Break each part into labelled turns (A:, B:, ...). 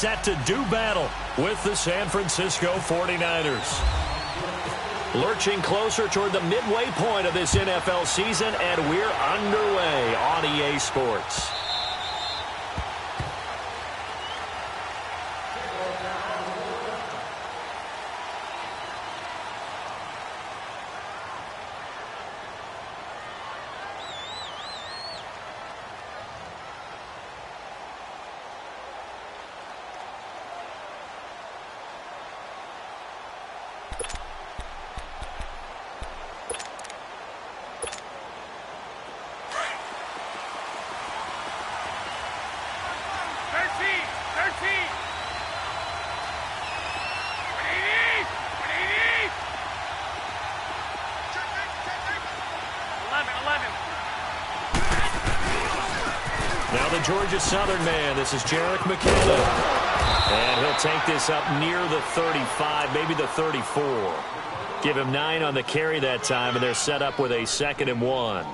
A: set to do battle with the San Francisco 49ers. Lurching closer toward the midway point of this NFL season, and we're underway on EA Sports. Now the Georgia Southern man, this is Jerick McKinnon. And he'll take this up near the 35, maybe the 34. Give him 9 on the carry that time, and they're set up with a 2nd and 1.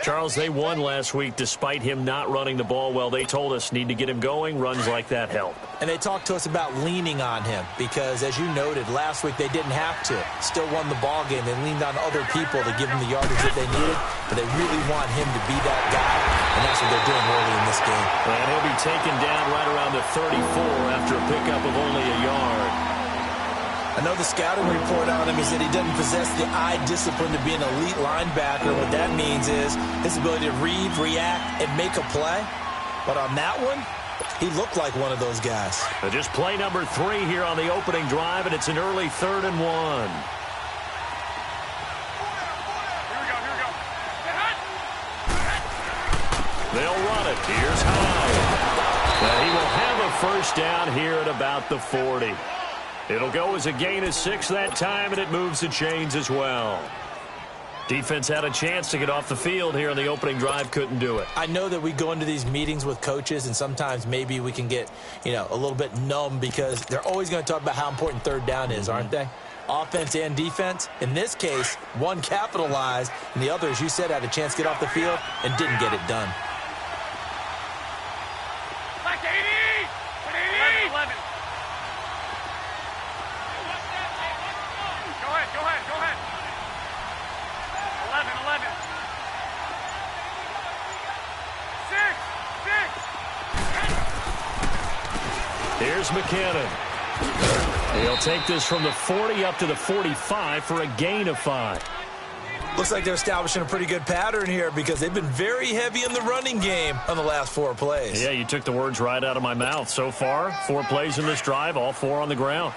A: Charles, they won last week despite him not running the ball well. They told us need to get him going. Runs like that help.
B: And they talked to us about leaning on him because, as you noted, last week they didn't have to. Still won the ball game. They leaned on other people to give them the yardage that they needed, but they really want him to be that guy, and that's what they're doing early in this game.
A: And he'll be taken down right around the 34 after a pickup of only a yard.
B: I know the scouting report on him is that he doesn't possess the eye discipline to be an elite linebacker. What that means is his ability to read, react, and make a play. But on that one, he looked like one of those guys.
A: Just play number 3 here on the opening drive, and it's an early 3rd and 1. They'll run it. Here's Hyde. And he will have a first down here at about the 40. It'll go as a gain of 6 that time, and it moves the chains as well. Defense had a chance to get off the field here on the opening drive, couldn't do it.
B: I know that we go into these meetings with coaches, and sometimes maybe we can get, a little bit numb because they're always going to talk about how important 3rd down is, aren't they? Offense and defense. In this case, one capitalized, and the other, as you said, had a chance to get off the field and didn't get it done.
A: Here's McKinnon. He'll take this from the 40 up to the 45 for a gain of 5.
B: Looks like they're establishing a pretty good pattern here because they've been very heavy in the running game on the last 4 plays.
A: Yeah, you took the words right out of my mouth. So far, 4 plays in this drive, all 4 on the ground.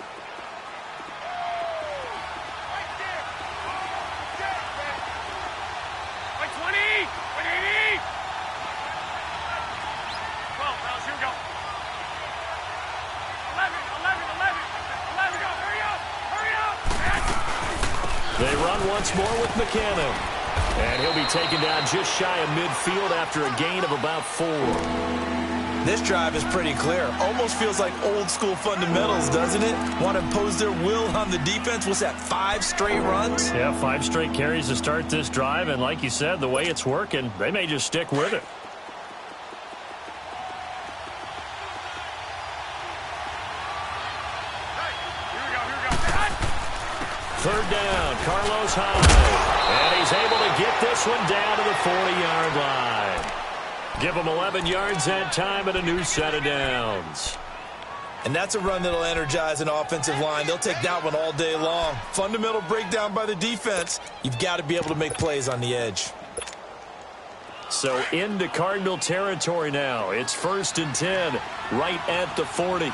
A: They run once more with McKinnon. And he'll be taken down just shy of midfield after a gain of about 4.
B: This drive is pretty clear. Almost feels like old school fundamentals, doesn't it? Want to impose their will on the defense. What's that, 5 straight runs?
A: Yeah, 5 straight carries to start this drive. And like you said, the way it's working, they may just stick with it. Third down, Carlos Hyde. And he's able to get this one down to the 40-yard line. Give him 11 yards that time and a new set of downs.
B: And that's a run that'll energize an offensive line. They'll take that one all day long. Fundamental breakdown by the defense. You've got to be able to make plays on the edge.
A: So into Cardinal territory now. It's 1st and 10 right at the 40.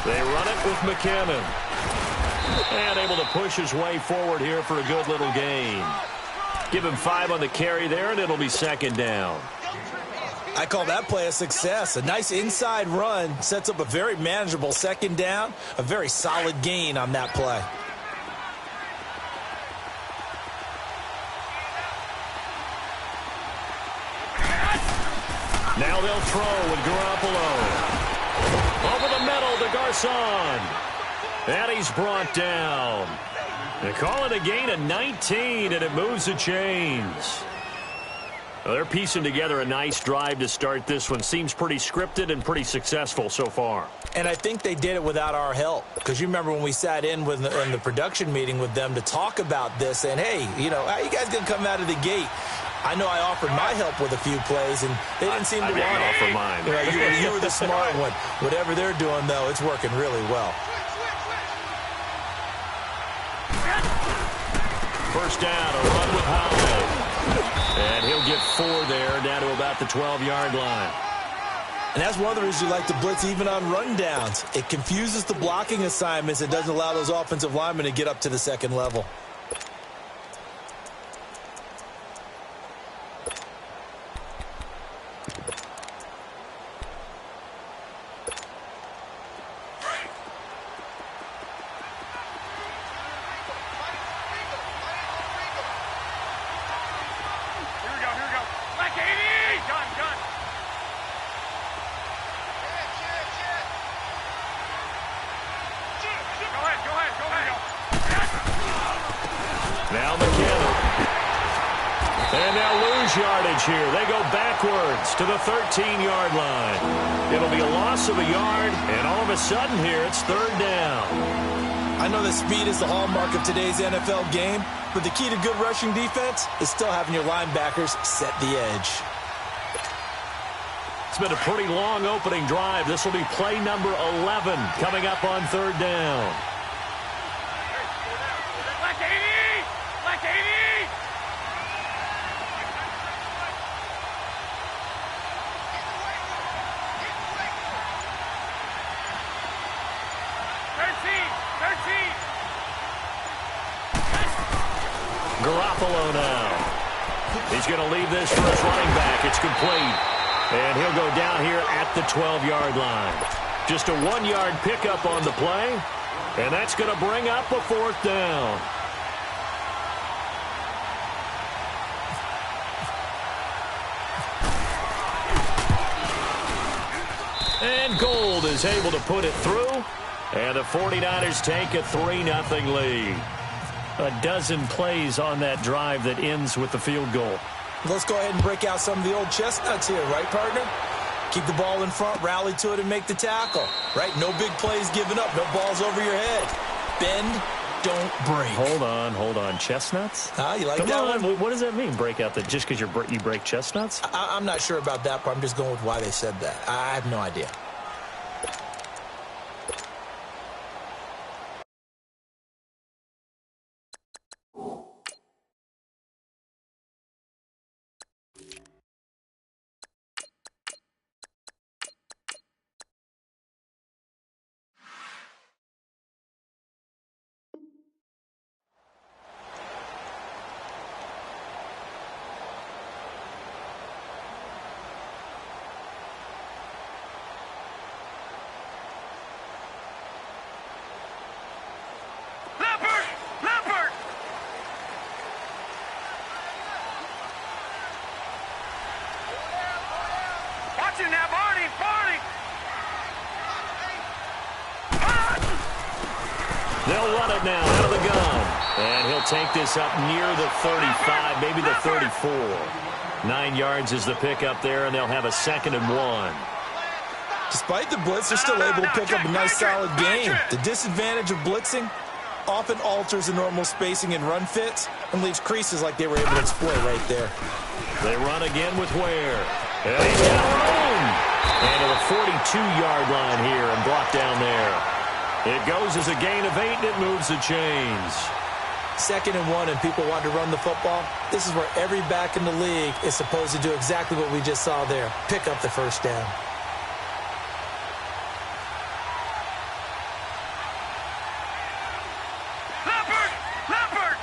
A: They run it with McKinnon. And able to push his way forward here for a good little gain. Give him 5 on the carry there, and it'll be 2nd down.
B: I call that play a success. A nice inside run sets up a very manageable 2nd down. A very solid gain on that play.
A: Now they'll throw with Garoppolo. Over the middle to Garcon. And he's brought down. They call it a gain of 19, and it moves the chains. Well, they're piecing together a nice drive to start this one. Seems pretty scripted and pretty successful so far.
B: And I think they did it without our help. Because you remember when we sat in the production meeting with them to talk about this, and hey, you know, how you guys going to come out of the gate? I know I offered my help with a few plays, and they didn't seem to want to
A: offer mine.
B: You know, you were the smart one. Whatever they're doing, though, it's working really well.
A: First down, a run with Howell. And he'll get 4 there, down to about the 12-yard line.
B: And that's one of the reasons you like to blitz even on rundowns. It confuses the blocking assignments. It doesn't allow those offensive linemen to get up to the second level.
A: Now McKenna. And they'll lose yardage here. They go backwards to the 13-yard line. It'll be a loss of a yard, and all of a sudden here it's 3rd down.
B: I know that speed is the hallmark of today's NFL game, but the key to good rushing defense is still having your linebackers set the edge.
A: It's been a pretty long opening drive. This will be play number 11 coming up on 3rd down. Garoppolo now. He's going to leave this for his running back. It's complete. And he'll go down here at the 12-yard line. Just a 1-yard pickup on the play. And that's going to bring up a 4th down. And Gold is able to put it through. And the 49ers take a 3-0 lead. A dozen plays on that drive that ends with the field goal.
B: Let's go ahead and break out some of the old chestnuts here, right, partner? Keep the ball in front, rally to it, and make the tackle, right? No big plays given up, no balls over your head. Bend, don't break.
A: Hold on. Chestnuts?
B: You like
A: Come
B: that
A: on.
B: one?
A: What does that mean, break out that just because you break chestnuts?
B: I'm not sure about that part. I'm just going with why they said that. I have no idea.
A: They'll run it now out of the gun. And he'll take this up near the 35, maybe the 34. 9 yards is the pickup there, and they'll have a 2nd and 1.
B: Despite the blitz, they're still able to pick up a nice, solid gain. The disadvantage of blitzing often alters the normal spacing and run fits and leaves creases like they were able to exploit right there.
A: They run again with Ware. And he's got room. And to the 42-yard line here and brought down there. It goes as a gain of 8, and it moves the chains.
B: 2nd and 1, and people want to run the football. This is where every back in the league is supposed to do exactly what we just saw there. Pick up the 1st down.
C: Leopard!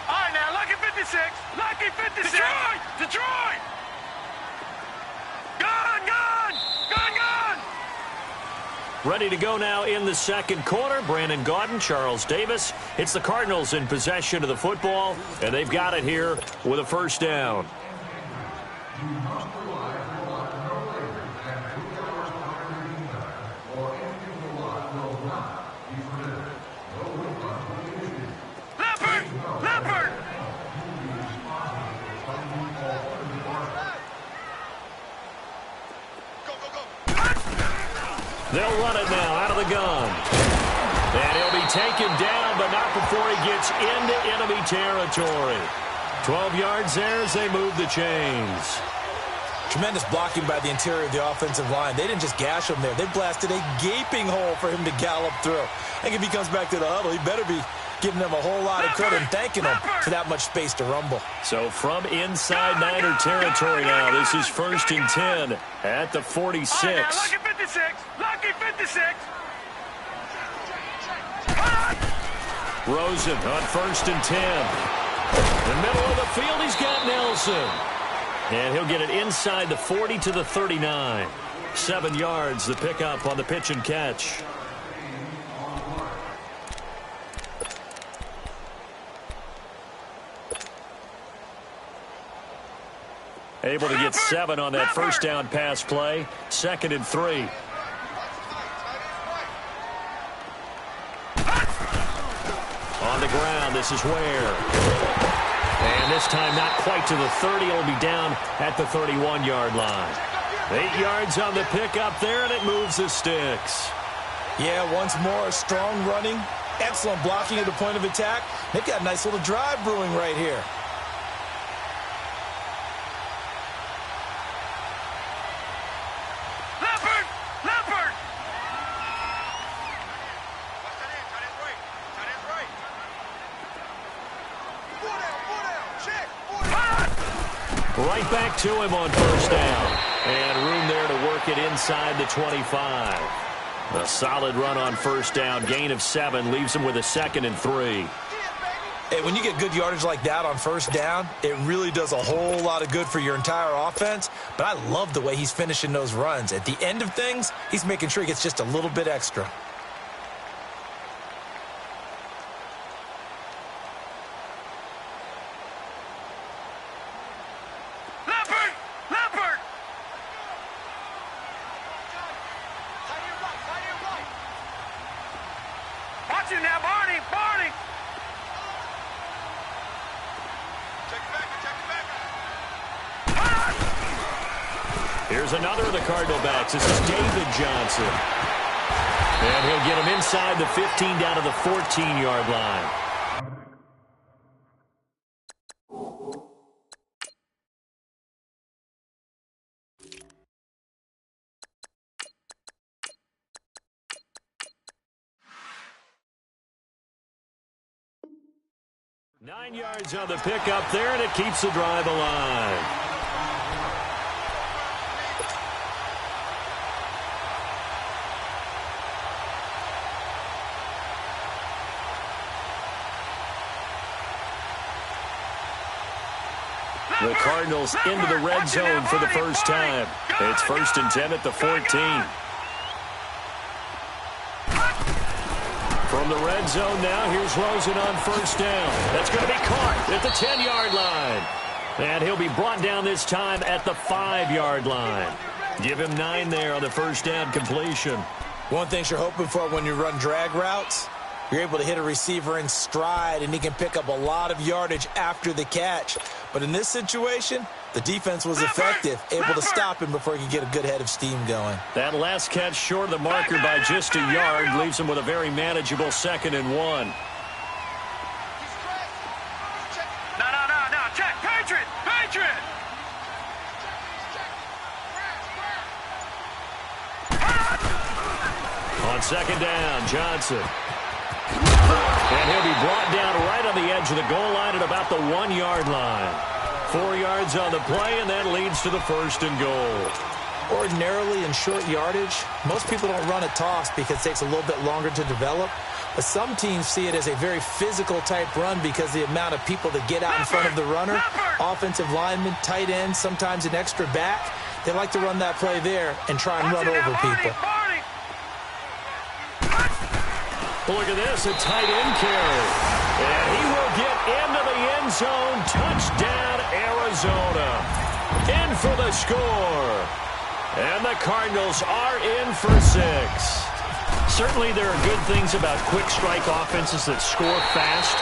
C: All right, now, lucky 56. Lucky 56. Detroit! Gone!
A: Ready to go now in the 2nd quarter. Brandon Gaudin, Charles Davis. It's the Cardinals in possession of the football, and they've got it here with a 1st down. They'll run it now out of the gun. And he'll be taken down, but not before he gets into enemy territory. 12 yards there as they move the chains.
B: Tremendous blocking by the interior of the offensive line. They didn't just gash him there. They blasted a gaping hole for him to gallop through. I think if he comes back to the huddle, he better be giving them a whole lot of credit and thanking them for that much space to rumble.
A: So from inside Niner territory now, this is 1st and 10 at the 46.
C: All right, now, lucky 56. Lucky 56.
A: Rosen on 1st and 10. In the middle of the field, he's got Nelson. And he'll get it inside the 40 to the 39. 7 yards, the pickup on the pitch and catch. Able to get 7 on that first down pass play. 2nd and 3. On the ground, this is Ware. And this time not quite to the 30. It'll be down at the 31-yard line. 8 yards on the pickup there, and it moves the sticks.
B: Yeah, once more, strong running, excellent blocking at the point of attack. They've got a nice little drive brewing right here.
A: Right back to him on first down. And room there to work it inside the 25. A solid run on first down. Gain of 7 leaves him with a 2nd and 3.
B: Hey, when you get good yardage like that on first down, it really does a whole lot of good for your entire offense. But I love the way he's finishing those runs. At the end of things, he's making sure he gets just a little bit extra.
A: Here's another of the Cardinal backs. This is David Johnson. And he'll get him inside the 15 down to the 14-yard line. Nine yards on the pickup there, and it keeps the drive alive. The Cardinals into the red zone for the first time. It's 1st and 10 at the 14. From the red zone now, here's Rosen on first down. That's going to be caught at the 10-yard line. And he'll be brought down this time at the 5-yard line. Give him 9 there on the first down completion.
B: One thing you're hoping for when you run drag routes, you're able to hit a receiver in stride, and he can pick up a lot of yardage after the catch. But in this situation, the defense was effective, able to stop him before he could get a good head of steam going.
A: That last catch short of the marker by just a yard leaves him with a very manageable 2nd and 1.
C: No. Check. Patriot.
A: On 2nd down, Johnson. And he'll be brought down right on the edge of the goal line at about the 1-yard line. 4 yards on the play, and that leads to the 1st and goal.
B: Ordinarily in short yardage, most people don't run a toss because it takes a little bit longer to develop. But some teams see it as a very physical type run because the amount of people that get out in front of the runner, offensive linemen, tight ends, sometimes an extra back, they like to run that play there and try and run over people.
A: Look at this, a tight end carry. And he will get into the end zone. Touchdown, Arizona. In for the score. And the Cardinals are in for 6. Certainly there are good things about quick strike offenses that score fast,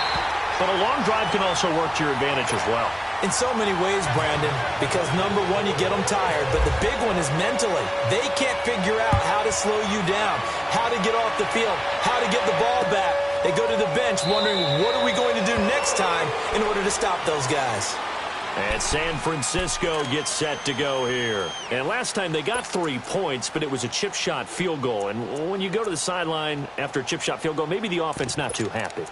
A: but a long drive can also work to your advantage as well.
B: In so many ways, Brandon, because number one, you get them tired, but the big one is mentally. They can't figure out how to slow you down, how to get off the field, how to get the ball back. They go to the bench wondering, what are we going to do next time in order to stop those guys?
A: And San Francisco gets set to go here. And last time they got 3 points, but it was a chip shot field goal. And when you go to the sideline after a chip shot field goal, maybe the offense not too happy.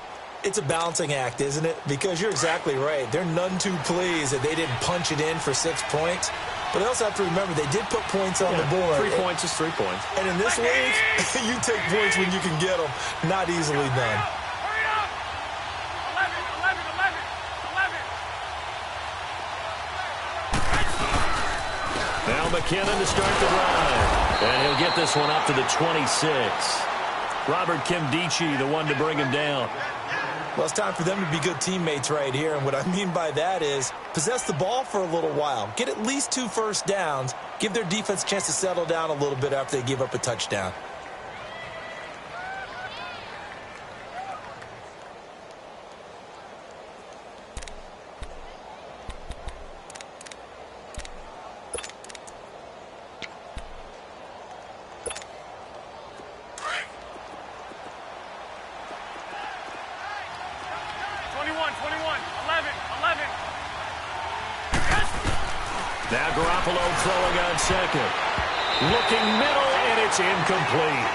B: It's a balancing act, isn't it? Because you're exactly right. They're none too pleased that they didn't punch it in for 6 points. But they also have to remember they did put points on the board.
A: 3 points is 3 points.
B: And in this league, you take points when you can get them. Not easily done.
C: Hurry up! 11, 11.
A: Now McKinnon to start the drive. And he'll get this one up to the 26. Robert Kimdichie, the one to bring him down.
B: Well, it's time for them to be good teammates right here. And what I mean by that is possess the ball for a little while. Get at least 2 first downs. Give their defense a chance to settle down a little bit after they give up a touchdown.
A: Now Garoppolo throwing on second. Looking middle, and it's incomplete.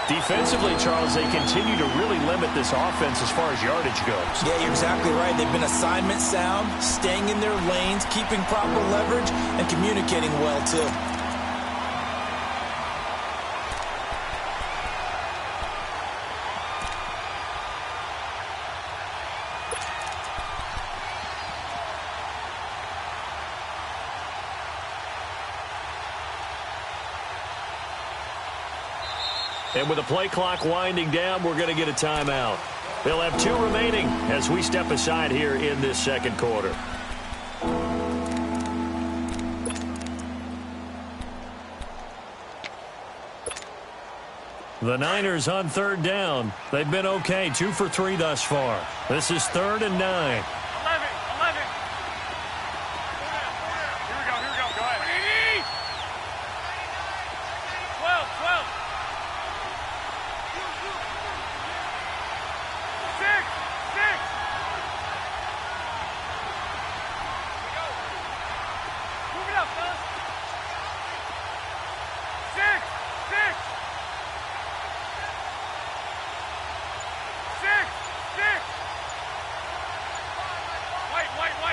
A: Defensively, Charles, they continue to really limit this offense as far as yardage goes.
B: Yeah, you're exactly right. They've been assignment sound, staying in their lanes, keeping proper leverage, and communicating well, too.
A: And with the play clock winding down, we're going to get a timeout. They'll have 2 remaining as we step aside here in this second quarter. The Niners on third down. They've been okay, 2 for 3 thus far. This is 3rd and 9.
C: 11. Here we go. Go ahead. 12. 6. Move it up, fellas. 6. 6. White.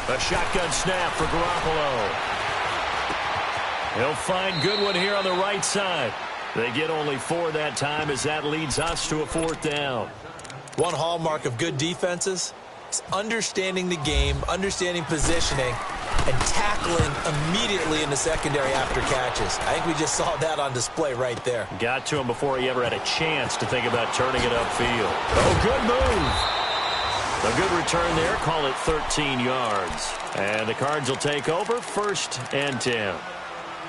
A: A shotgun snap for Garoppolo. He'll find Goodwin here on the right side. They get only 4 that time as that leads us to a 4th down.
B: One hallmark of good defenses is understanding the game, understanding positioning, and tackling immediately in the secondary after catches. I think we just saw that on display right there.
A: Got to him before he ever had a chance to think about turning it upfield. Oh, good move. A good return there. Call it 13 yards. And the Cards will take over 1st and 10.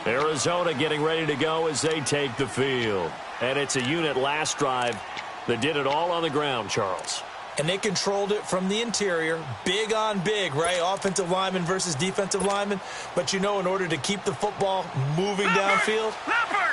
A: Arizona getting ready to go as they take the field. And it's a unit last drive that did it all on the ground, Charles.
B: And they controlled it from the interior, big on big, right? Offensive lineman versus defensive lineman. But, you know, in order to keep the football moving downfield,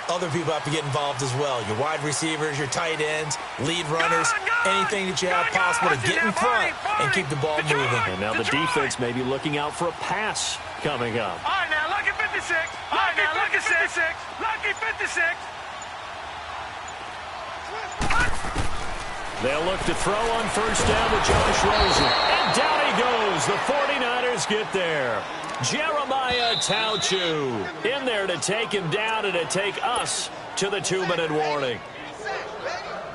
B: other people have to get involved as well. Your wide receivers, your tight ends, lead runners, anything that you have possible to get in front and keep the ball moving.
A: And now the defense may be looking out for a pass coming up.
C: All right, now, lucky 56. Lucky 56. Lucky 56.
A: They'll look to throw on 1st down to Josh Rosen. And down he goes. The 49ers get there. Jeremiah Tauchu in there to take him down and to take us to the 2-minute warning.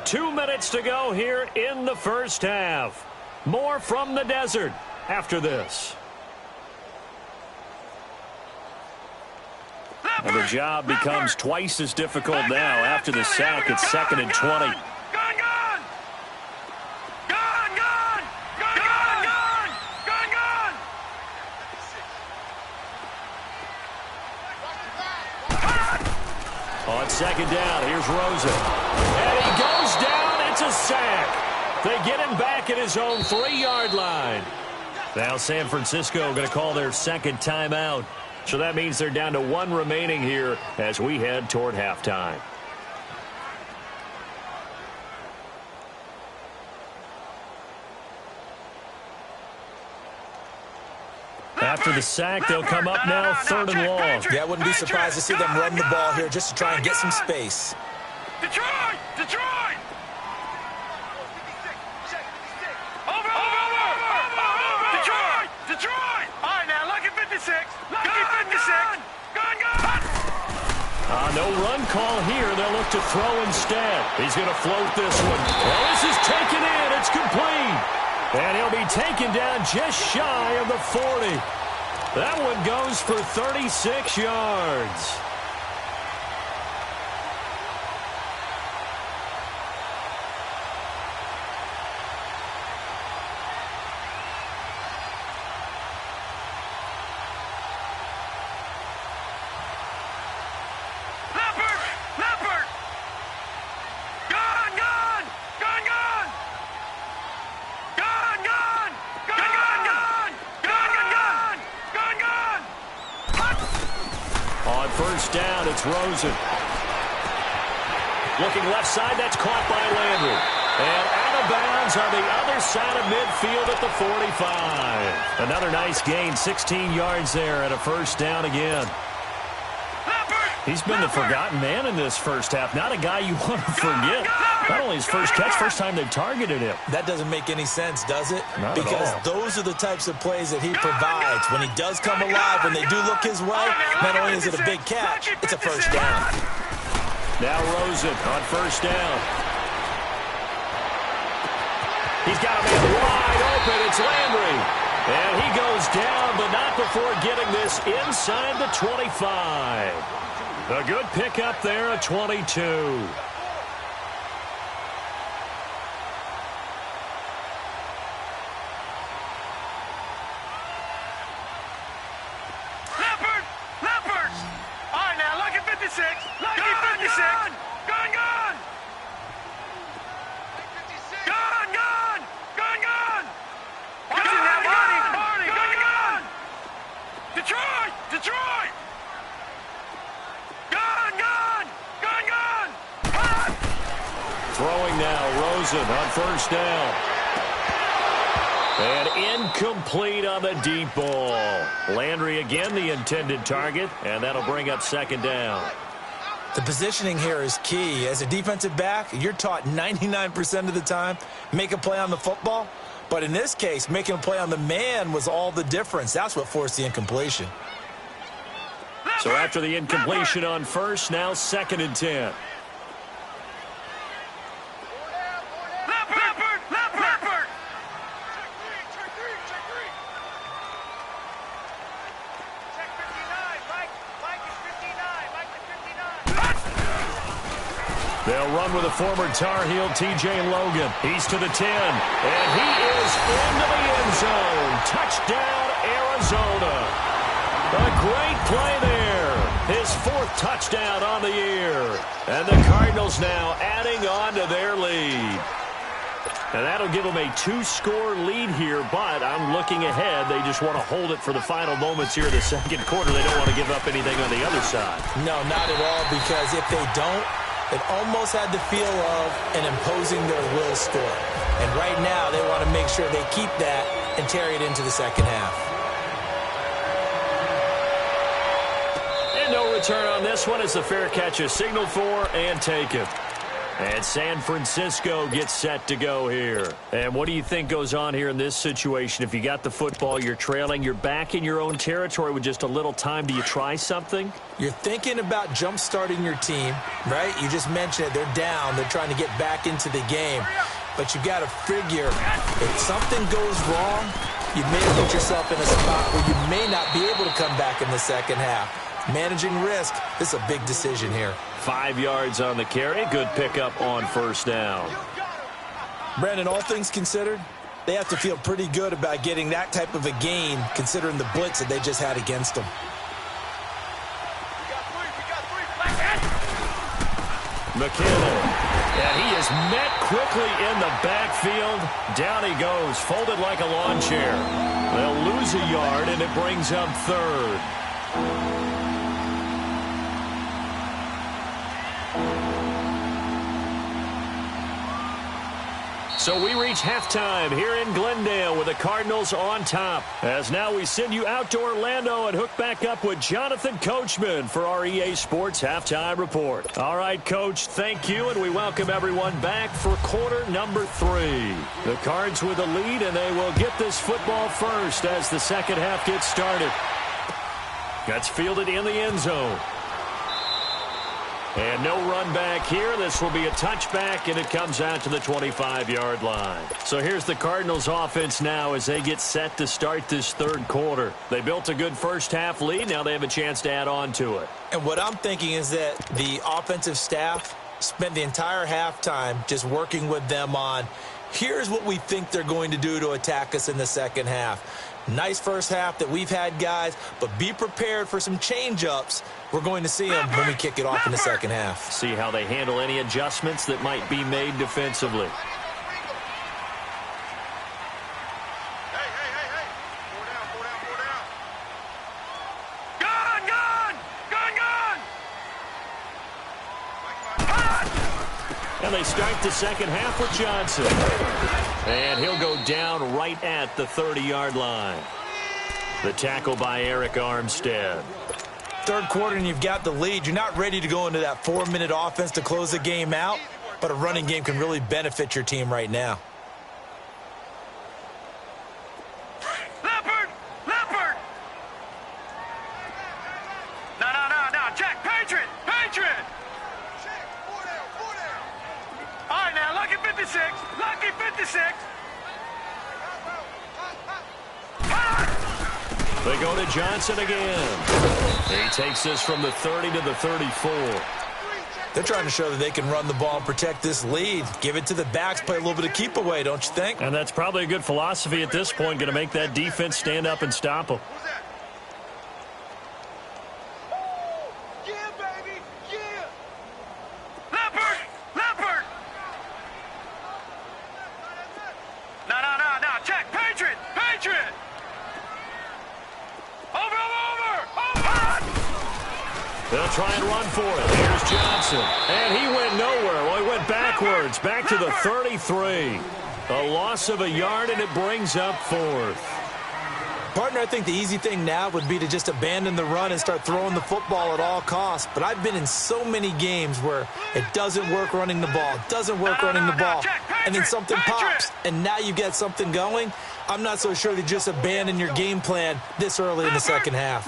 A: 2 minutes to go here in the first half. More from the desert after this. And the job becomes twice as difficult now after the sack. It's 2nd and 20. On 2nd down, here's Rosen. And he goes down. It's a sack. They get him back at his own 3-yard line. Now San Francisco going to call their second timeout. So that means they're down to 1 remaining here as we head toward halftime. After the sack, they'll come up now 3rd and long.
B: Yeah, I wouldn't be surprised to see them run the ball here just to try and get some space.
C: Detroit! Detroit! Over! Detroit! Detroit! All right, now, lucky 56. Lucky 56. Gun!
A: No run call here. They'll look to throw instead. He's going to float this one. Well, this is taken in. It's complete. And he'll be taken down just shy of the 40. That one goes for 36 yards.
C: Leopard! Gun!
A: On first down, it's Rosen. Looking left side, that's caught by Landry. And out of bounds on the other side of midfield at the 45. Another nice gain, 16 yards there and a first down again. He's been the forgotten man in this first half. Not a guy you want to forget. Not only his first catch, first time they've targeted him.
B: That doesn't make any sense, does it?
A: Not
B: because
A: at all.
B: those are the types of plays that he provides. When he does come alive, when they do look his way, not only is it a big catch, it's a first down.
A: Now Rosen on first down. He's got a man wide open. It's Landry. And he goes down, but not before getting this inside the 25. A good pickup there at 22.
C: Leopard! All right, now, lucky 56. Lucky 56. Gun! Watch it now, Barney! Gun! Detroit! Gun!
A: Throwing now, Rosen on first down. And incomplete on the deep ball. Landry again the intended target, and that'll bring up second down.
B: The positioning here is key. As a defensive back, you're taught 99% of the time, make a play on the football. But in this case, making a play on the man was all the difference. That's what forced the incompletion.
A: So after the incompletion on first, now 2nd and 10.
C: Leopard! Check 59. Mike is 59. Mike is 59.
A: They'll run with a former Tar Heel, T.J. Logan. He's to the 10, and he is into the end zone. Touchdown, Arizona. A great play there. His 4th touchdown on the year. And the Cardinals now adding on to their lead. And that'll give them a 2-score lead here, but I'm looking ahead. They just want to hold it for the final moments here in the second quarter. They don't want to give up anything on the other side.
B: No, not at all, because if they don't, it almost had the feel of an imposing their will score. And right now, they want to make sure they keep that and carry it into the second half.
A: And no return on this one as the fair catch is signaled for and taken. And San Francisco gets set to go here. And what do you think goes on here in this situation? If you got the football, you're trailing, you're back in your own territory with just a little time. Do you try something?
B: You're thinking about jump-starting your team, right? You just mentioned it. They're down. They're trying to get back into the game. But you've got to figure if something goes wrong, you may put yourself in a spot where you may not be able to come back in the second half. Managing risk, this is a big decision here.
A: 5 yards on the carry. Good pickup on first down.
B: Brandon, all things considered, they have to feel pretty good about getting that type of a gain considering the blitz that they just had against them.
A: McKinnon And he is met quickly in the backfield. Down he goes, folded like a lawn chair. They'll lose a yard, and it brings up third. So we reach halftime here in Glendale with the Cardinals on top. As now we send you out to Orlando and hook back up with Jonathan Coachman for our EA Sports Halftime Report. All right, Coach, thank you, and we welcome everyone back for quarter number 3. The Cards with the lead, and they will get this football first as the second half gets started. That's fielded in the end zone. And no run back here. This will be a touchback, and it comes out to the 25-yard line. So here's the Cardinals offense now as they get set to start this third quarter. They built a good first-half lead. Now they have a chance to add on to it.
B: And what I'm thinking is that the offensive staff spent the entire halftime just working with them on, here's what we think they're going to do to attack us in the second half. Nice first half that we've had, guys, but be prepared for some change-ups. We're going to see them when we kick it off in the second half.
A: See how they handle any adjustments that might be made defensively. And they start the second half with Johnson. And he'll go down right at the 30-yard line. The tackle by Eric Armstead.
B: Third quarter and you've got the lead. You're not ready to go into that 4-minute offense to close the game out, but a running game can really benefit your team right now.
C: Leopard! Leopard! No, Jack, Patriot! Patriot! All right, now, lucky 56. Lucky 56.
A: They go to Johnson again. He takes this from the 30 to the 34.
B: They're trying to show that they can run the ball and protect this lead. Give it to the backs, play a little bit of keep away, don't you think?
A: And that's probably a good philosophy at this point, going to make that defense stand up and stop them. They'll try and run for it. Here's Johnson. And he went nowhere. Well, he went backwards, back to the 33. A loss of a yard, and it brings up fourth.
B: Partner, I think the easy thing now would be to just abandon the run and start throwing the football at all costs. But I've been in so many games where it doesn't work running the ball, and then something pops, and now you get something going. I'm not so sure that just abandon your game plan this early in the second half.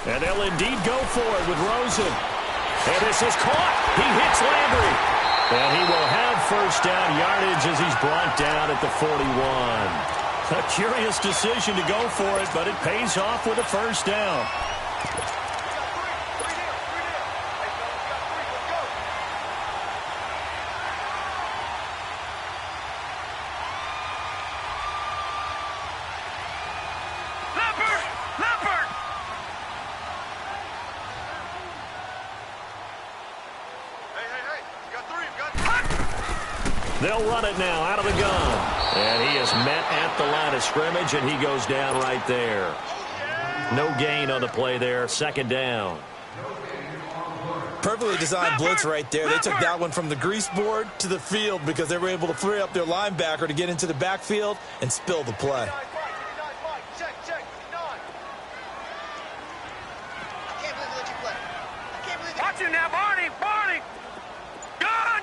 A: And they'll indeed go for it with Rosen. And this is caught. He hits Landry. And he will have first down yardage as he's brought down at the 41. A curious decision to go for it, but it pays off with a first down. They'll run it now out of the gun. And he is met at the line of scrimmage, and he goes down right there. No gain on the play there. Second down.
B: Perfectly designed blitz right there. They took that one from the grease board to the field because they were able to free up their linebacker to get into the backfield and spill the play.
C: Watch him now, Barney! Barney! Gun!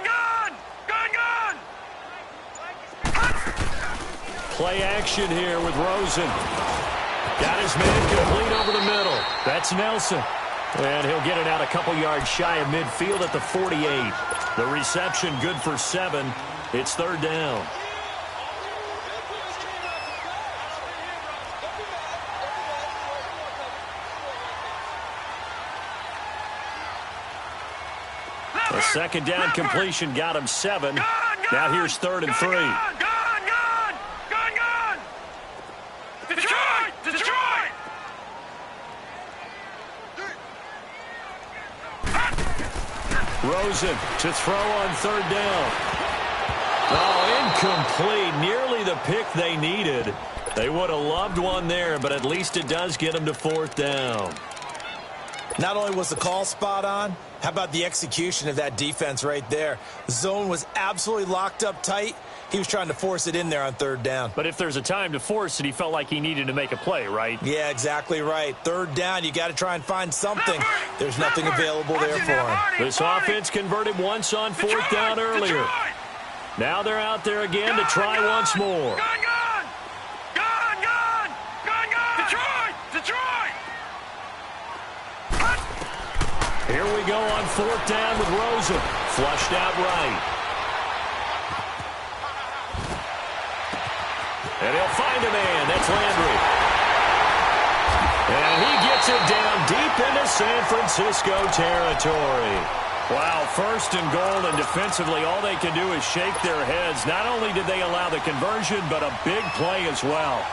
A: Play action here with Rosen. Got his man complete over the middle. That's Nelson. And he'll get it out a couple yards shy of midfield at the 48. The reception good for 7. It's third down. A second down completion got him 7. Now here's 3rd and 3.
C: Gone! Detroit! Detroit!
A: Rosen to throw on 3rd down. Oh, incomplete. Nearly the pick they needed. They would have loved one there, but at least it does get them to 4th down.
B: Not only was the call spot on, how about the execution of that defense right there? The zone was absolutely locked up tight. He was trying to force it in there on 3rd down.
D: But if there's a time to force it, he felt like he needed to make a play, right?
B: Yeah, exactly right. 3rd down, you got to try and find something. There's nothing available there for him.
A: This offense converted once on 4th down earlier. Now they're out there again to try once more.
C: Gone! Detroit!
A: Here we go on 4th down with Rosen. Flushed out right. And he'll find a man. That's Landry. And he gets it down deep into San Francisco territory. Wow, 1st and goal, and defensively all they can do is shake their heads. Not only did they allow the conversion, but a big play as well.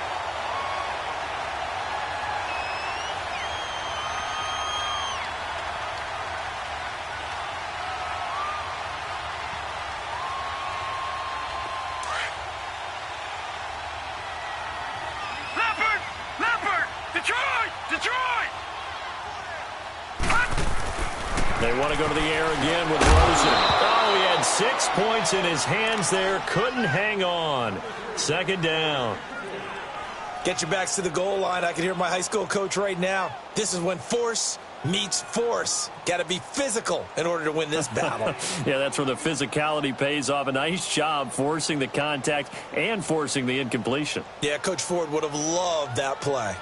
C: Detroit!
A: They want to go to the air again with Rosen. Oh, he had 6 points in his hands there. Couldn't hang on. 2nd down.
B: Get your backs to the goal line. I can hear my high school coach right now. This is when force meets force. Got to be physical in order to win this battle.
A: Yeah, that's where the physicality pays off. A nice job forcing the contact and forcing the incompletion.
B: Yeah, Coach Ford would have loved that play.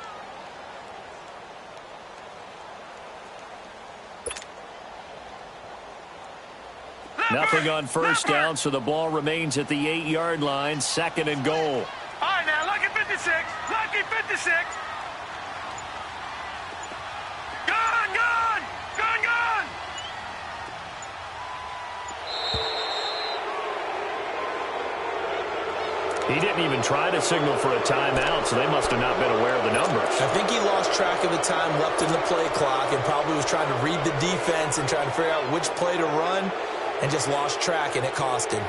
A: Nothing on 1st down, so the ball remains at the 8-yard line. 2nd and goal.
C: All right, now, lucky 56. Lucky 56. Gone!
A: He didn't even try to signal for a timeout, so they must have not been aware of the numbers.
B: I think he lost track of the time left in the play clock and probably was trying to read the defense and trying to figure out which play to run and just lost track, and it cost him.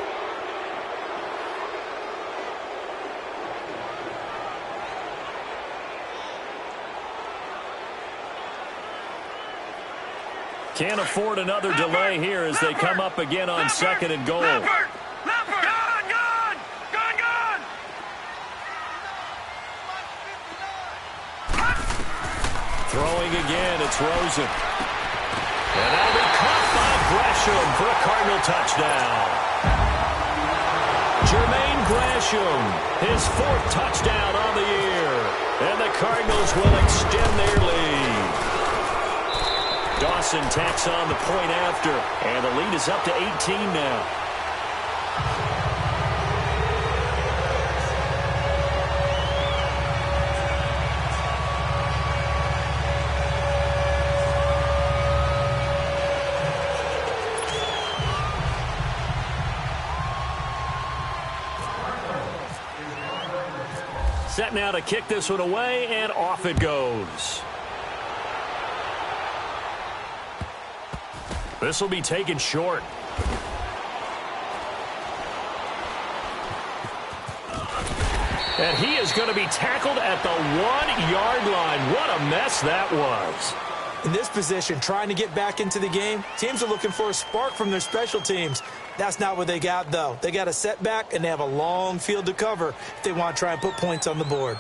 A: Can't afford another delay here as they come up again on 2nd and goal.
C: Gone!
A: Throwing again, it's Rosen. And that'll be caught by Gresham for a Cardinal touchdown. Jermaine Gresham, his 4th touchdown on the year. And the Cardinals will extend their lead. Dawson tacks on the point after, and the lead is up to 18 now. Set now to kick this one away, and off it goes. This will be taken short. And he is going to be tackled at the 1-yard line. What a mess that was.
B: In this position, trying to get back into the game, teams are looking for a spark from their special teams. That's not what they got, though. They got a setback, and they have a long field to cover if they want to try and put points on the board.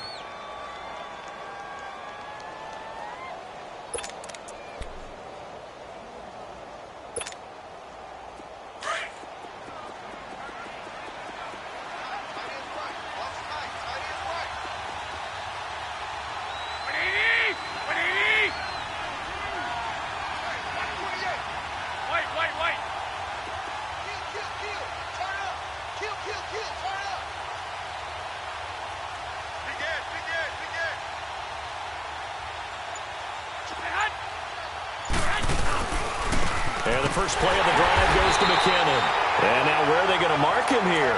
A: And the first play of the drive goes to McKinnon. And now where are they going to mark him here?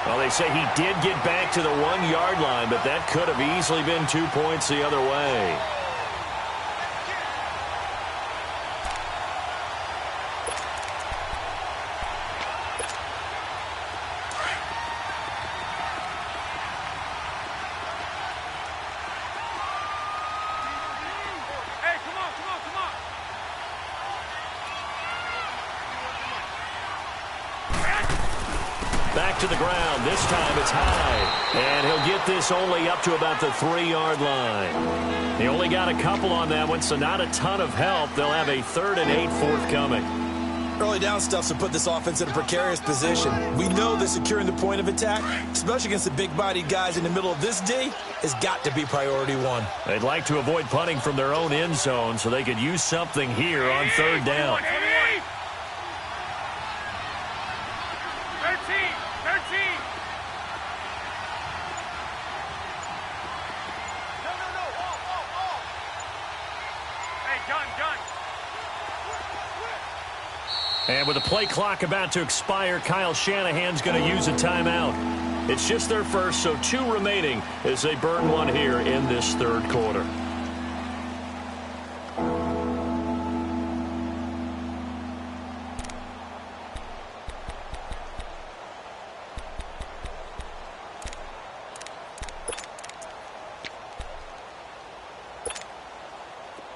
A: Well, they say he did get back to the 1-yard line, but that could have easily been 2 points the other way.
D: Back to the ground. This time it's high.
A: And he'll get this only up to about the 3-yard line.
D: He only got a couple on that one, so not a ton of help. They'll have a 3rd and 8 forthcoming.
B: Early down stuff's to put this offense in a precarious position. We know that securing the point of attack, especially against the big-bodied guys in the middle of this D, has got to be priority one.
D: They'd like to avoid punting from their own end zone so they could use something here on 3rd down.
C: 13. Hey, gun.
D: And with the play clock about to expire, Kyle Shanahan's going to use a timeout. It's just their first, so 2 remaining as they burn one here in this 3rd quarter.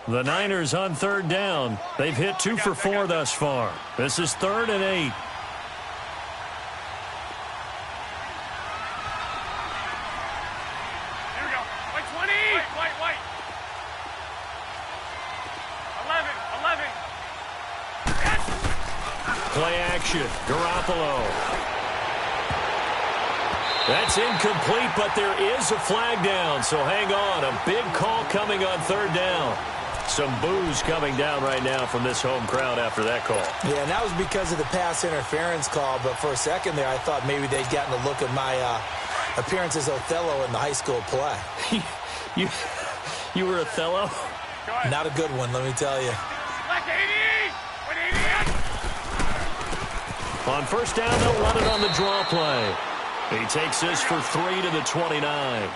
D: The Niners on 3rd down. They've hit 2 for 4 thus far. This is 3rd and 8.
C: Here we go. White 20. White. 11.
D: Play action. Garoppolo. That's incomplete, but there is a flag down, so hang on. A big call coming on 3rd down. Some boos coming down right now from this home crowd after that call.
B: Yeah, and that was because of the pass interference call, but for a second there I thought maybe they'd gotten a look at my appearance as Othello in the high school play.
D: You were Othello?
B: Not a good one, let me tell you.
C: Left 80. 180.
D: On 1st down, they'll run it on the draw play. He takes this for 3 to the 29.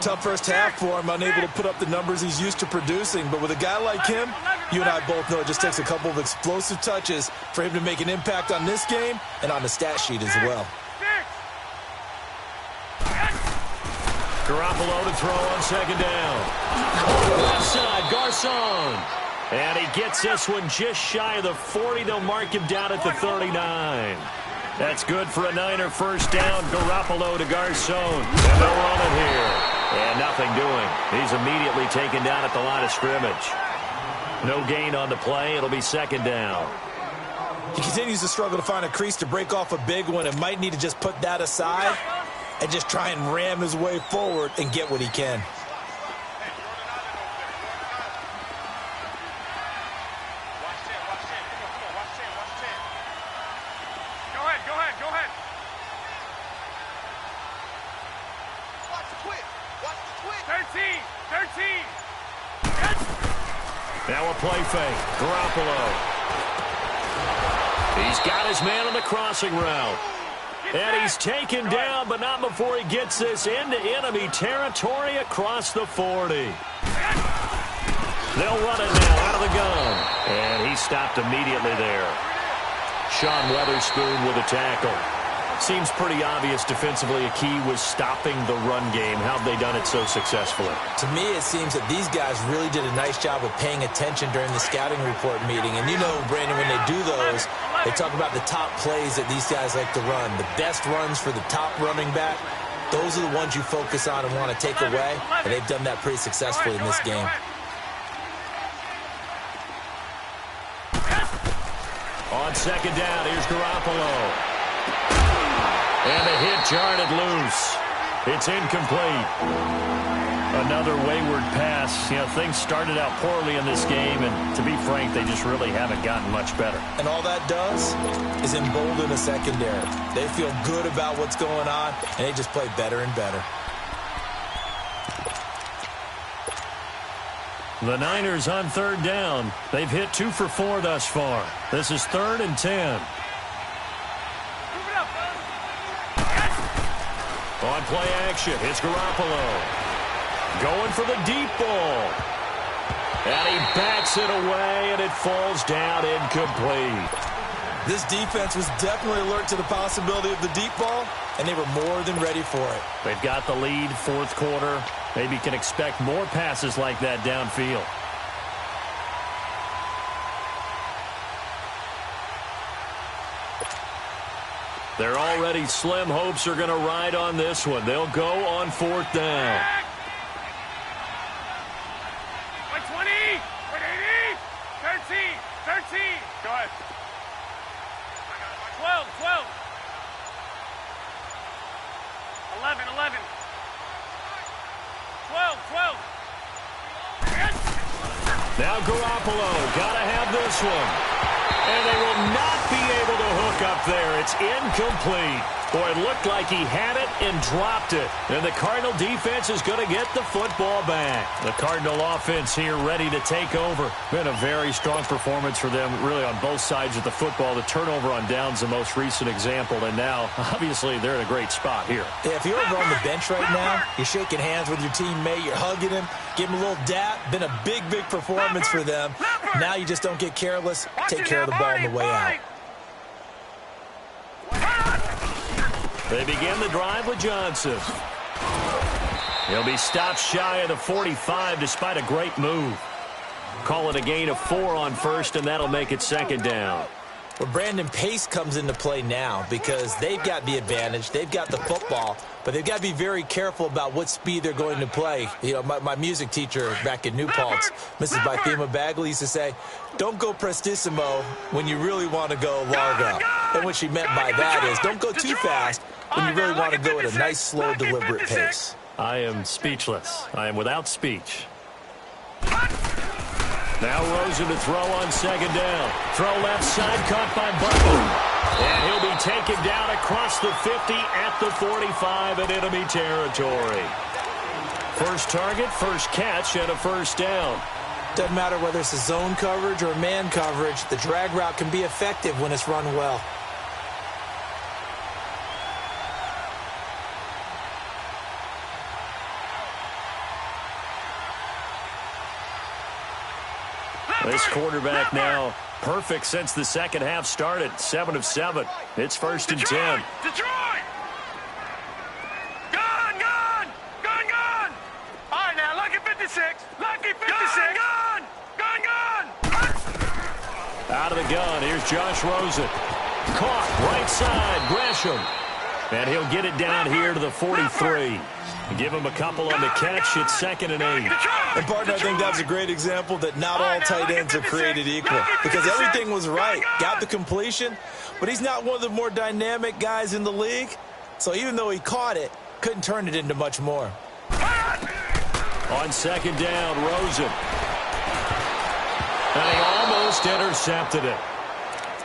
B: Tough first half for him, unable to put up the numbers he's used to producing. But with a guy like him, you and I both know it just takes a couple of explosive touches for him to make an impact on this game and on the stat sheet as well.
D: Garoppolo to throw on 2nd down. Left side, Garcon. And he gets this one just shy of the 40. They'll mark him down at the 39. That's good for a Niner 1st down. Garoppolo to Garcon. And they'll run it here. And nothing doing. He's immediately taken down at the line of scrimmage. No gain on the play. It'll be 2nd down.
B: He continues to struggle to find a crease to break off a big one and might need to just put that aside and just try and ram his way forward and get what he can.
C: Go ahead. Watch the twitch. 13.
D: Now a play fake. Garoppolo. He's got his man on the crossing route. And he's taken down, but not before he gets this into enemy territory across the 40. They'll run it now out of the gun. And he stopped immediately there. Sean Weatherspoon with a tackle. Seems pretty obvious defensively a key was stopping the run game. How have they done it so successfully?
B: To me, it seems that these guys really did a nice job of paying attention during the scouting report meeting. And you know, Brandon, when they do those, they talk about the top plays that these guys like to run. The best runs for the top running back, those are the ones you focus on and want to take away. And they've done that pretty successfully in this game.
A: On 2nd down, here's Garoppolo. And the hit jarred it loose. It's incomplete. Another wayward pass. You know, things started out poorly in this game, and to be frank, they just really haven't gotten much better.
B: And all that does is embolden the secondary. They feel good about what's going on, and they just play better and better.
D: The Niners on 3rd down. They've hit 2 for 4 thus far. This is 3rd and 10.
A: On play action, it's Garoppolo. Going for the deep ball. And he bats it away, and it falls down incomplete.
B: This defense was definitely alert to the possibility of the deep ball, and they were more than ready for it.
A: They've got the lead, fourth quarter. Maybe can expect more passes like that downfield. They're already slim hopes are going to ride on this one. They'll go on fourth down.
C: 120, 180, 13. Go ahead. 12. 11. 12.
A: Now Garoppolo, got to have this one. And they will not be able to hook up there. It's incomplete. Boy, it looked like he had it and dropped it. And the Cardinal defense is going to get the football back. The Cardinal offense here ready to take over. Been a very strong performance for them, really, on both sides of the football. The turnover on downs, the most recent example. And now, obviously, they're in a great spot here.
B: Yeah, if you're over on the bench right now, you're shaking hands with your teammate, you're hugging him, give him a little dap. Been a big performance for them. Now you just don't get careless. Take care of the ball on the way out.
A: They begin the drive with Johnson. He'll be stopped shy of the 45 despite a great move. Call it a gain of 4 on first, and that'll make it second down.
B: Well, Brandon, pace comes into play now because they've got the advantage. They've got the football, but they've got to be very careful about what speed they're going to play. You know, my music teacher back in New Paltz, Mrs. Bythema Bagley, used to say, don't go prestissimo when you really want to go largo. And what she meant by that is don't go too fast when you really want to go at a nice, slow, deliberate pace.
A: I am speechless. I am without speech. Now Rosen to throw on second down. Throw left side, caught by Butler. And he'll be taken down across the 50 at the 45 in enemy territory. First target, first catch, and a first down.
B: Doesn't matter whether it's a zone coverage or man coverage, the drag route can be effective when it's run well.
A: This quarterback now perfect since the second half started. 7 of 7. It's first and 10.
C: Detroit! Gone! All right, now, lucky 56. Lucky 56. Gone!
A: Out of the gun, here's Josh Rosen. Caught, right side, Gresham. And he'll get it down here to the 43. Give him a couple on the catch. It's second and 8.
B: And, partner, I think that's a great example that not all tight ends are created equal because everything was right. Got the completion, but he's not one of the more dynamic guys in the league. So even though he caught it, couldn't turn it into much more.
A: On second down, Rosen. And he almost intercepted it.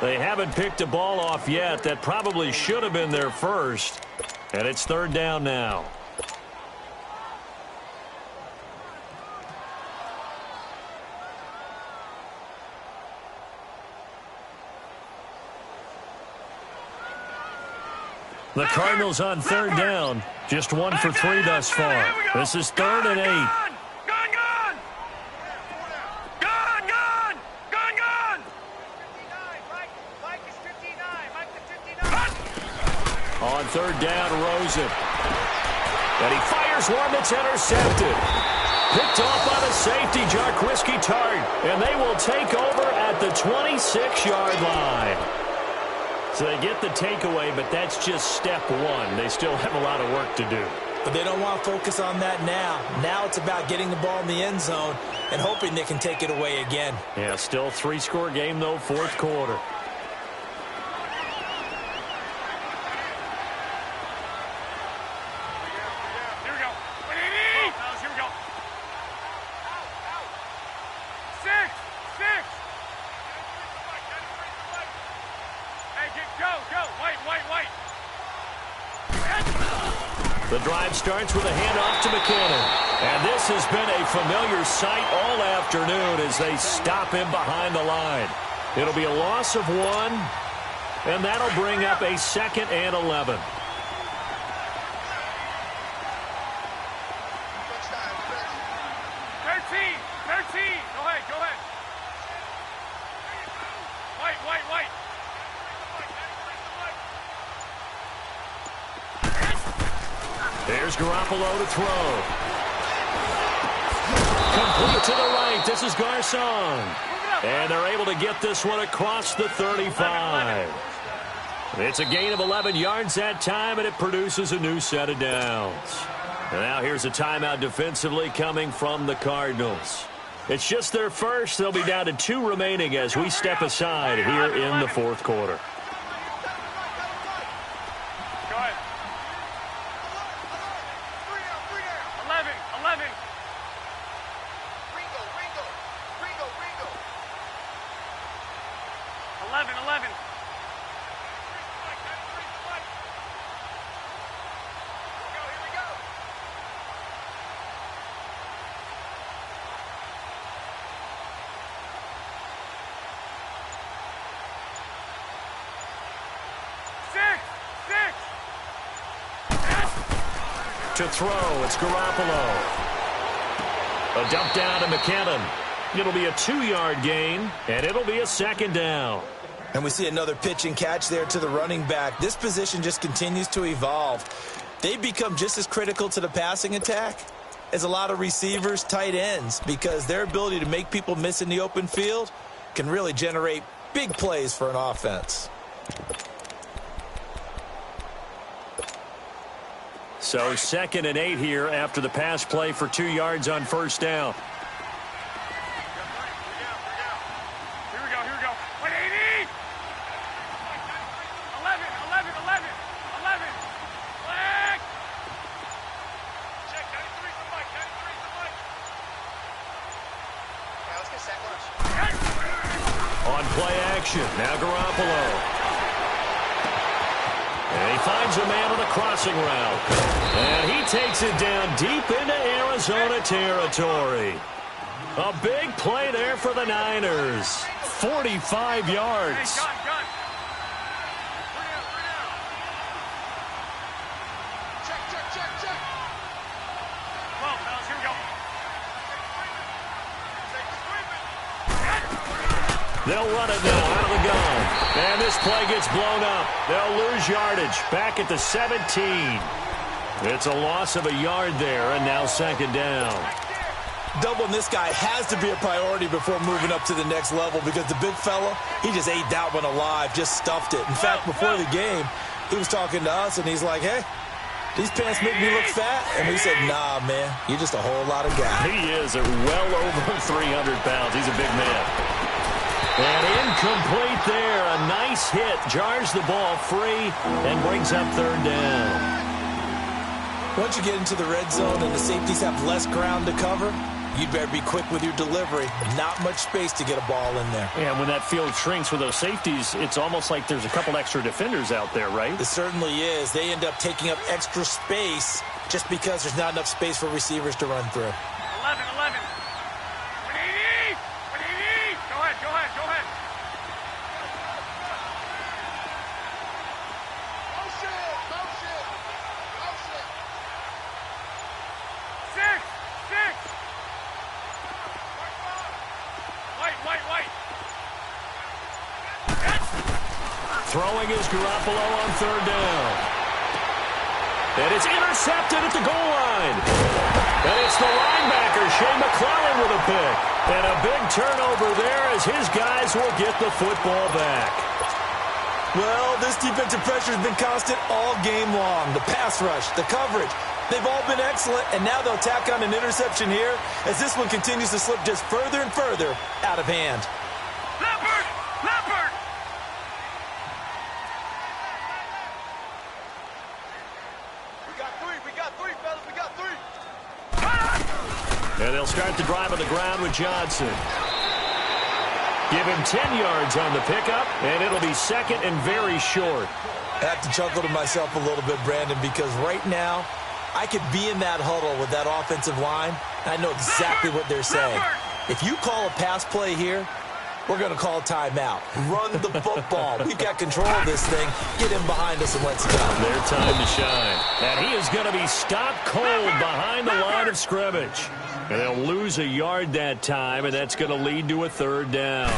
A: They haven't picked a ball off yet. That probably should have been their first. And it's third down now. The Cardinals on third down. Just 1 for 3 thus far. This is third and 8. On third down, Rosen. And he fires one that's intercepted. Picked off by the safety, Jarquiski Tart. And they will take over at the 26-yard line. So they get the takeaway, but that's just step 1. They still have a lot of work to do.
B: But they don't want to focus on that now. Now it's about getting the ball in the end zone and hoping they can take it away again.
A: Yeah, still 3-score game, though, fourth quarter. The drive starts with a handoff to McKinnon. And this has been a familiar sight all afternoon as they stop him behind the line. It'll be a loss of 1, and that'll bring up a 2nd and 11.
C: ahead. White.
A: There's Garoppolo to throw. Complete to the right. This is Garcon. And they're able to get this one across the 35. It's a gain of 11 yards that time, and it produces a new set of downs. And now here's a timeout defensively coming from the Cardinals. It's just their first. They'll be down to 2 remaining as we step aside here in the fourth quarter.
C: Go ahead. 11. Ringo. 11. Here we go. 6.
A: To throw, it's Garoppolo. A dump down to McKinnon. It'll be a 2-yard gain, and it'll be a second down.
B: And we see another pitch and catch there to the running back. This position just continues to evolve. They become just as critical to the passing attack as a lot of receivers, tight ends, because their ability to make people miss in the open field can really generate big plays for an offense.
A: So 2nd and 8 here after the pass play for 2 yards on first down.
C: Here we go. 180. 11. Flag. Check 93 for Mike. Yeah, let's get sack lunch.
A: On play action, now Garoppolo. And he finds a man on the crossing route. And he takes it down deep into Arizona territory. A big play there for the Niners. 45 yards.
C: Hey, gun. 3 down. Check. 12, fellas, here we go.
A: They'll run it now out of the gun. And this play gets blown up. They'll lose yardage back at the 17. It's a loss of a yard there, and now second down.
B: Doubling this guy has to be a priority before moving up to the next level, because the big fella, he just ate that one alive, just stuffed it. In fact, before the game, he was talking to us, and he's like, hey, these pants make me look fat. And we said, nah, man, you're just a whole lot of guy.
A: He is well over 300 pounds. He's a big man. And incomplete there. A nice hit. Jars the ball free and brings up third down.
B: Once you get into the red zone and the safeties have less ground to cover, you'd better be quick with your delivery. Not much space to get a ball in there.
E: And when that field shrinks with those safeties, it's almost like there's a couple extra defenders out there, right?
B: It certainly is. They end up taking up extra space just because there's not enough space for receivers to run through.
C: 11. 180. Go ahead. Motion. 6. White.
A: Throwing is Garoppolo on third down. And it's intercepted at the goal line. And it's the linebacker, Shea McClellan, with a pick. And a big turnover there as his guys will get the football back.
B: Well, this defensive pressure has been constant all game long. The pass rush, the coverage, they've all been excellent, and now they'll tack on an interception here as this one continues to slip just further and further out of hand.
C: Leopard. We got three, fellas. We got three.
A: And they'll start the drive on the ground with Johnson. Give him 10 yards on the pickup, and it'll be second and very short.
B: I have to chuckle to myself a little bit, Brandon, because right now I could be in that huddle with that offensive line, and I know exactly what they're saying. If you call a pass play here, we're going to call timeout. Run the football. We've got control of this thing. Get him behind us and let's go.
A: Their time to shine. And he is going to be stopped cold behind the line of scrimmage. And they'll lose a yard that time, and that's going to lead to a third down.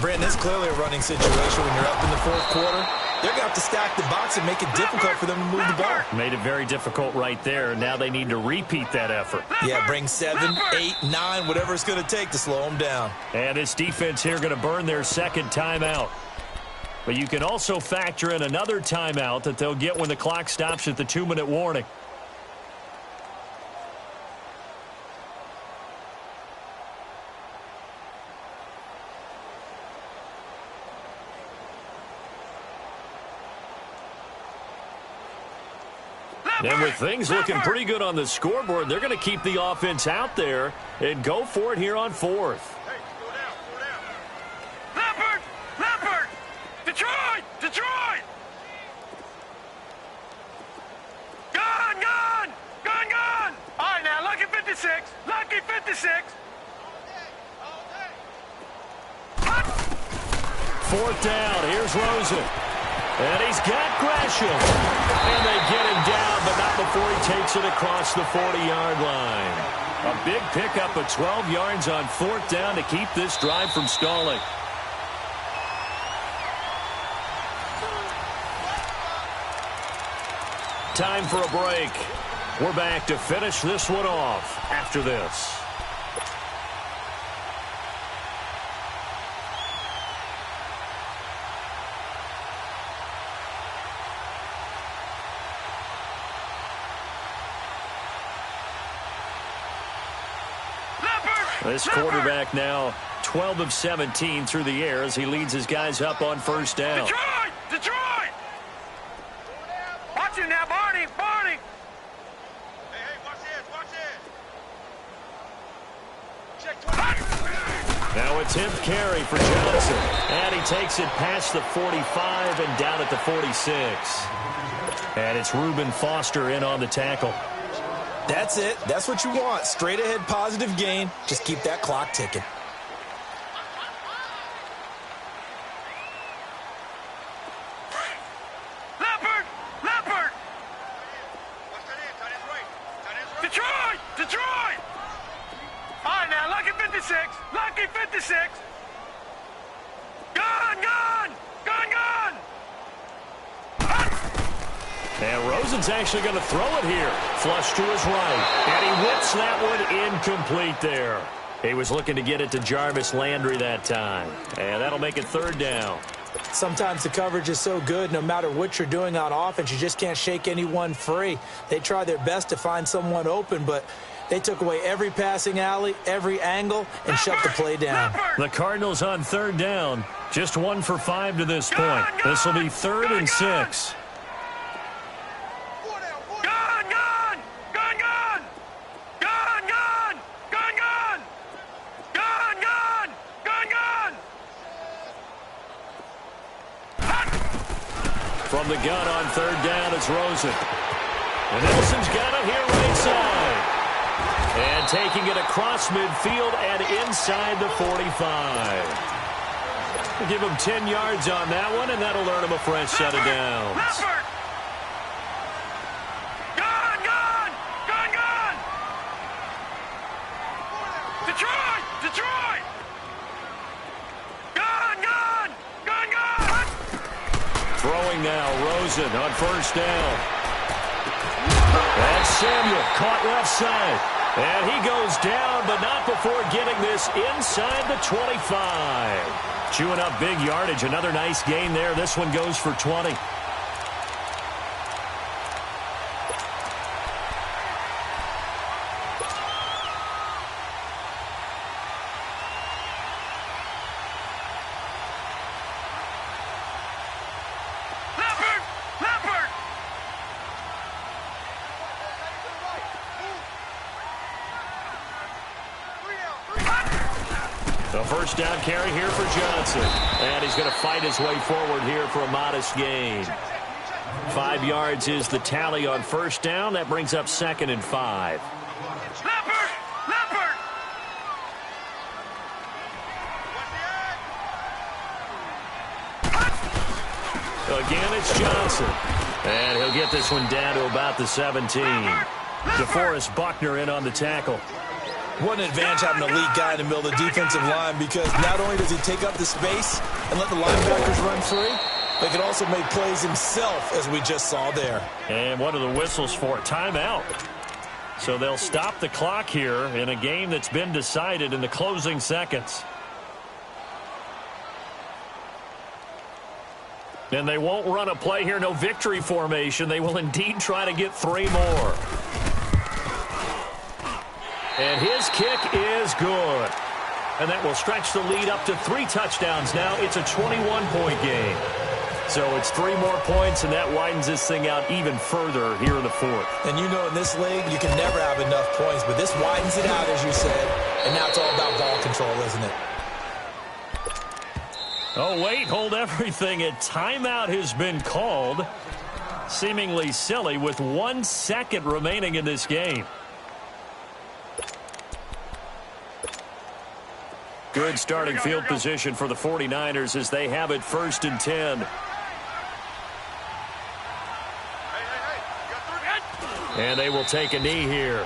B: Brandon, it's clearly a running situation when you're up in the fourth quarter. They're going to have to stack the box and make it difficult for them to move the ball.
E: Made it very difficult right there. Now they need to repeat that effort.
B: Yeah, bring 7, 8, 9, whatever it's going to take to slow them down.
A: And this defense here going to burn their second timeout. But you can also factor in another timeout that they'll get when the clock stops at the 2-minute warning. And with things looking pretty good on the scoreboard, they're going to keep the offense out there and go for it here on fourth.
C: Hey, go down. Leopard! Detroit! Gun! All right, now, lucky 56.
A: Fourth down. Here's Rosen. And he's got Gresham. And they get him down, but not before he takes it across the 40-yard line. A big pickup of 12 yards on fourth down to keep this drive from stalling. Time for a break. We're back to finish this one off after this. This quarterback now 12 of 17 through the air as he leads his guys up on first down.
C: Detroit! Watch him now, Barney! Hey, watch this! Check 20.
A: Now it's him carry for Johnson. And he takes it past the 45 and down at the 46. And it's Reuben Foster in on the tackle.
B: That's it. That's what you want. Straight ahead positive gain. Just keep that clock ticking.
C: Leopard! Detroit! All right, now, lucky 56. Gun!
A: And Rosen's actually going to throw it here. Flush to his right. And he whips that one incomplete there. He was looking to get it to Jarvis Landry that time. And that'll make it third down.
B: Sometimes the coverage is so good, no matter what you're doing on offense, you just can't shake anyone free. They try their best to find someone open, but they took away every passing alley, every angle, and shut the play down.
A: The Cardinals on third down. Just 1 for 5 to this point. This will be 3rd and 6. From the gun on third down, it's Rosen. And Nelson's got it here right side. And taking it across midfield and inside the 45. We'll give him 10 yards on that one, and that'll earn him a fresh set of downs.
C: Detroit!
A: Throwing now, Rosen on first down. And Samuel caught left side. And he goes down, but not before getting this inside the 25. Chewing up big yardage. Another nice gain there. This one goes for 20. The first down carry here for Johnson. And he's going to fight his way forward here for a modest gain. 5 yards is the tally on first down. That brings up 2nd and 5.
C: Leopard!
A: Again, it's Johnson. And he'll get this one down to about the 17. DeForest Buckner in on the tackle.
B: What an advantage having an elite guy in the middle of the defensive line, because not only does he take up the space and let the linebackers run free, but he can also make plays himself, as we just saw there.
E: And what are the whistles for? Timeout. So they'll stop the clock here in a game that's been decided in the closing seconds. And they won't run a play here, no victory formation. They will indeed try to get 3 more. And his kick is good. And that will stretch the lead up to 3 touchdowns now. It's a 21-point game. So it's 3 more points, and that widens this thing out even further here in the 4th.
B: And you know, in this league, you can never have enough points, but this widens it out, as you said. And now it's all about ball control, isn't it?
E: Oh, wait, hold everything. A timeout has been called. Seemingly silly with 1 second remaining in this game. Good starting field position for the 49ers as they have it 1st and 10. And they will take a knee here.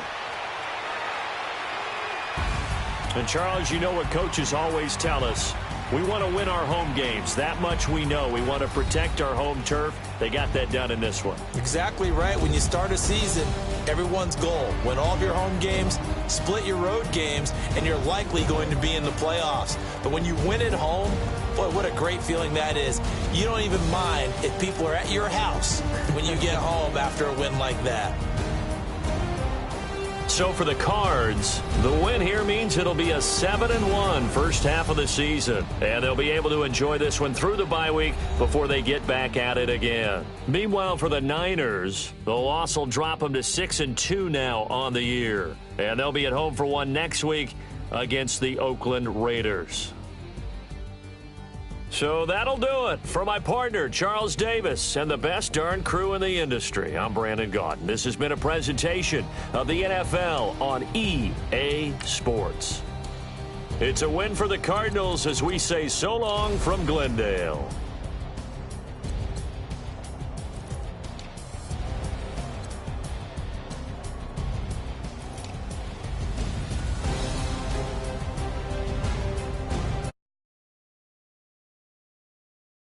E: And, Charles, you know what coaches always tell us. We want to win our home games. That much we know. We want to protect our home turf. They got that done in this one.
B: Exactly right. When you start a season, everyone's goal: win all of your home games, split your road games, and you're likely going to be in the playoffs. But when you win at home, boy, what a great feeling that is. You don't even mind if people are at your house when you get home after a win like that.
A: So for the Cards, the win here means it'll be a 7-1 first half of the season. And they'll be able to enjoy this one through the bye week before they get back at it again. Meanwhile, for the Niners, the loss will drop them to 6-2 now on the year. And they'll be at home for one next week against the Oakland Raiders. So that'll do it for my partner, Charles Davis, and the best darn crew in the industry. I'm Brandon Gaudin. This has been a presentation of the NFL on EA Sports. It's a win for the Cardinals as we say so long from Glendale.